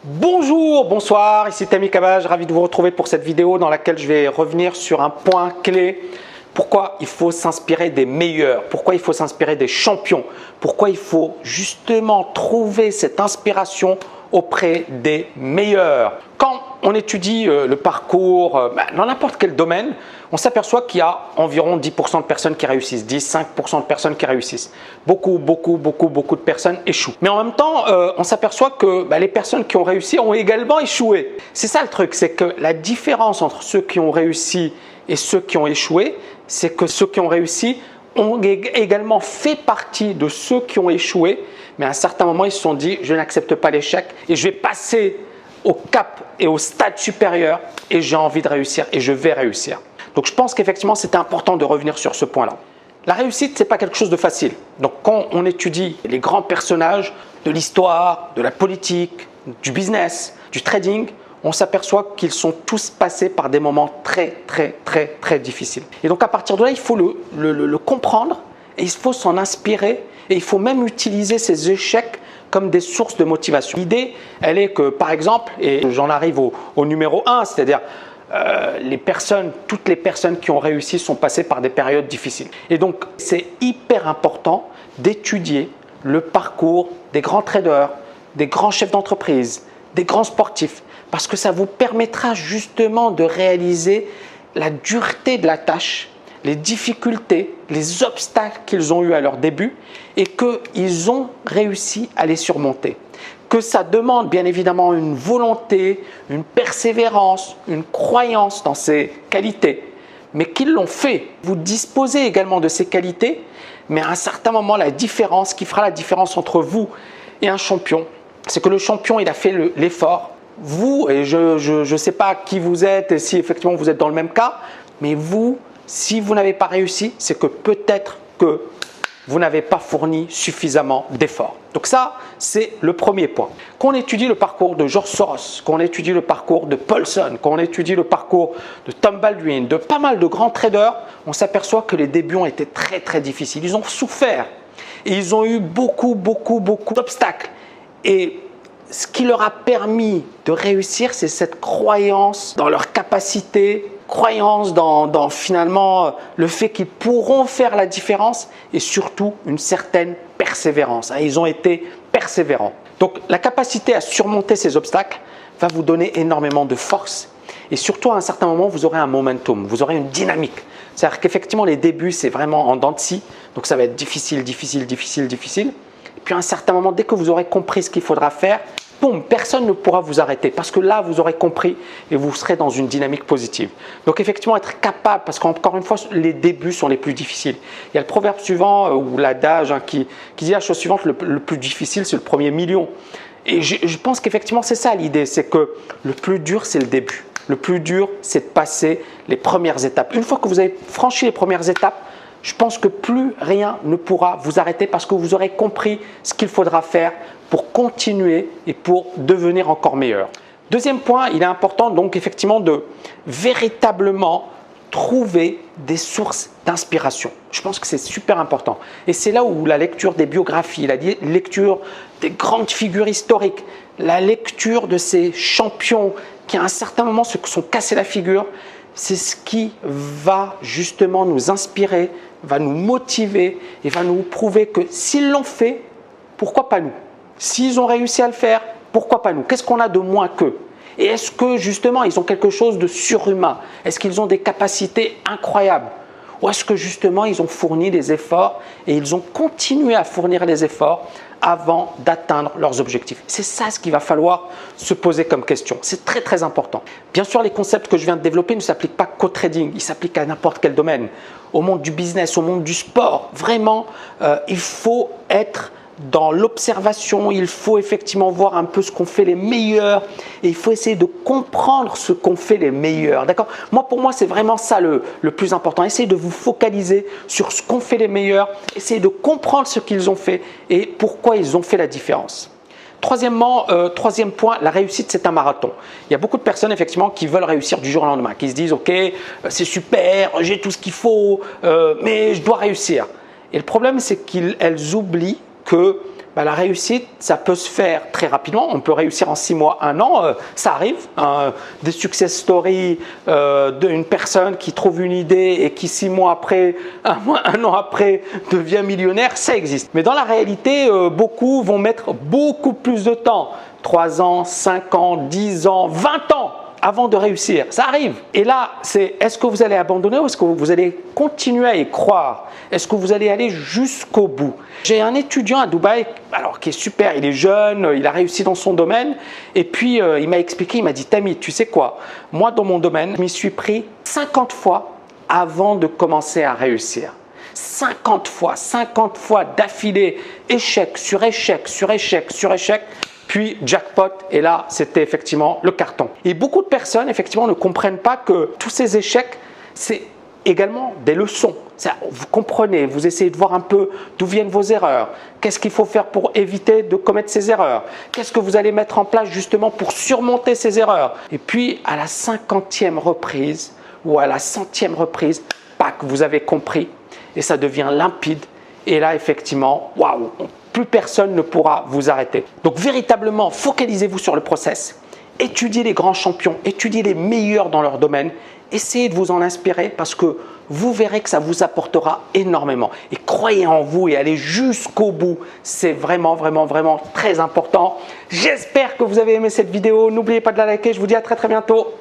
Bonjour, bonsoir, ici Tammy Cabage, ravi de vous retrouver pour cette vidéo dans laquelle je vais revenir sur un point clé. Pourquoi il faut s'inspirer des meilleurs, pourquoi il faut s'inspirer des champions, pourquoi il faut justement trouver cette inspiration auprès des meilleurs. Quand on étudie le parcours dans n'importe quel domaine, on s'aperçoit qu'il y a environ 10% de personnes qui réussissent, 5% de personnes qui réussissent. Beaucoup de personnes échouent. Mais en même temps, on s'aperçoit que les personnes qui ont réussi ont également échoué. C'est ça le truc, c'est que la différence entre ceux qui ont réussi et ceux qui ont échoué, c'est que ceux qui ont réussi ont également fait partie de ceux qui ont échoué, mais à un certain moment, ils se sont dit « je n'accepte pas l'échec et je vais passer au cap et au stade supérieur et j'ai envie de réussir et je vais réussir ». Donc, je pense qu'effectivement, c'est important de revenir sur ce point-là. La réussite, ce n'est pas quelque chose de facile. Donc, quand on étudie les grands personnages de l'histoire, de la politique, du business, du trading, on s'aperçoit qu'ils sont tous passés par des moments très difficiles. Et donc, à partir de là, il faut le comprendre et il faut s'en inspirer et il faut même utiliser ces échecs comme des sources de motivation. L'idée, elle est que, par exemple, et j'en arrive au numéro 1, c'est-à-dire toutes les personnes qui ont réussi sont passées par des périodes difficiles. Et donc, c'est hyper important d'étudier le parcours des grands traders, des grands chefs d'entreprise, des grands sportifs, parce que ça vous permettra justement de réaliser la dureté de la tâche, les difficultés, les obstacles qu'ils ont eus à leur début et qu'ils ont réussi à les surmonter. Que ça demande bien évidemment une volonté, une persévérance, une croyance dans ces qualités, mais qu'ils l'ont fait. Vous disposez également de ces qualités, mais à un certain moment, ce qui fera la différence entre vous et un champion, c'est que le champion, il a fait l'effort. Vous, et je ne sais pas qui vous êtes et si effectivement vous êtes dans le même cas, mais vous, si vous n'avez pas réussi, c'est que peut-être que vous n'avez pas fourni suffisamment d'efforts. Donc ça, c'est le premier point. Quand on étudie le parcours de George Soros, quand on étudie le parcours de Paulson, quand on étudie le parcours de Tom Baldwin, de pas mal de grands traders, on s'aperçoit que les débuts ont été très difficiles. Ils ont souffert et ils ont eu beaucoup d'obstacles. Et ce qui leur a permis de réussir, c'est cette croyance dans leur capacité, croyance dans finalement le fait qu'ils pourront faire la différence et surtout une certaine persévérance. Ils ont été persévérants. Donc la capacité à surmonter ces obstacles va vous donner énormément de force et surtout à un certain moment vous aurez un momentum, vous aurez une dynamique. C'est-à-dire qu'effectivement les débuts c'est vraiment en dents de scie, donc ça va être difficile. Et puis à un certain moment, dès que vous aurez compris ce qu'il faudra faire, boum, personne ne pourra vous arrêter parce que là, vous aurez compris et vous serez dans une dynamique positive. Donc effectivement, être capable, parce qu'encore une fois, les débuts sont les plus difficiles. Il y a le proverbe suivant ou l'adage qui dit la chose suivante, le plus difficile, c'est le premier million. Et je pense qu'effectivement, c'est ça l'idée, c'est que le plus dur, c'est le début. Le plus dur, c'est de passer les premières étapes. Une fois que vous avez franchi les premières étapes, je pense que plus rien ne pourra vous arrêter parce que vous aurez compris ce qu'il faudra faire pour continuer et pour devenir encore meilleur. Deuxième point, il est important donc effectivement de véritablement trouver des sources d'inspiration. Je pense que c'est super important. Et c'est là où la lecture des biographies, la lecture des grandes figures historiques, la lecture de ces champions qui à un certain moment se sont cassés la figure, c'est ce qui va justement nous inspirer, va nous motiver et va nous prouver que s'ils l'ont fait, pourquoi pas nous? S'ils ont réussi à le faire, pourquoi pas nous? Qu'est-ce qu'on a de moins qu'eux? Et est-ce que justement ils ont quelque chose de surhumain? Est-ce qu'ils ont des capacités incroyables? Ou est-ce que justement ils ont fourni des efforts et ils ont continué à fournir les efforts avant d'atteindre leurs objectifs? C'est ça ce qu'il va falloir se poser comme question. C'est très important. Bien sûr, les concepts que je viens de développer ne s'appliquent pas qu'au trading, ils s'appliquent à n'importe quel domaine. Au monde du business, au monde du sport, vraiment, il faut être dans l'observation, il faut effectivement voir un peu ce qu'ont fait les meilleurs et il faut essayer de comprendre ce qu'ont fait les meilleurs. D'accord ? Pour moi, c'est vraiment ça le plus important. Essayez de vous focaliser sur ce qu'ont fait les meilleurs, essayez de comprendre ce qu'ils ont fait et pourquoi ils ont fait la différence. Troisième point, la réussite, c'est un marathon. Il y a beaucoup de personnes effectivement qui veulent réussir du jour au lendemain, qui se disent « Ok, c'est super, j'ai tout ce qu'il faut, mais je dois réussir ». Et le problème, c'est qu'elles oublient que La réussite, ça peut se faire très rapidement. On peut réussir en 6 mois, 1 an, ça arrive. Des success stories d'une personne qui trouve une idée et qui 6 mois après, 1 an après, devient millionnaire, ça existe. Mais dans la réalité, beaucoup vont mettre beaucoup plus de temps. 3 ans, 5 ans, 10 ans, 20 ans avant de réussir. Ça arrive. Et là, c'est est-ce que vous allez abandonner ou est-ce que vous allez continuer à y croire? Est-ce que vous allez aller jusqu'au bout? J'ai un étudiant à Dubaï, alors qui est super, il est jeune, il a réussi dans son domaine. Et puis, il m'a expliqué, il m'a dit, Tammy, tu sais quoi? Moi, dans mon domaine, je m'y suis pris 50 fois avant de commencer à réussir. 50 fois d'affilée, échec sur échec, sur échec, sur échec. Puis jackpot, et là, c'était effectivement le carton. Et beaucoup de personnes, effectivement, ne comprennent pas que tous ces échecs, c'est également des leçons. Vous comprenez, vous essayez de voir un peu d'où viennent vos erreurs. Qu'est-ce qu'il faut faire pour éviter de commettre ces erreurs? Qu'est-ce que vous allez mettre en place justement pour surmonter ces erreurs? Et puis, à la 50e reprise ou à la 100e reprise, pac, vous avez compris et ça devient limpide. Et là, effectivement, waouh, plus personne ne pourra vous arrêter. Donc, véritablement, focalisez-vous sur le process. Étudiez les grands champions, étudiez les meilleurs dans leur domaine. Essayez de vous en inspirer parce que vous verrez que ça vous apportera énormément. Et croyez en vous et allez jusqu'au bout. C'est vraiment, vraiment, vraiment très important. J'espère que vous avez aimé cette vidéo. N'oubliez pas de la liker. Je vous dis à très, très bientôt.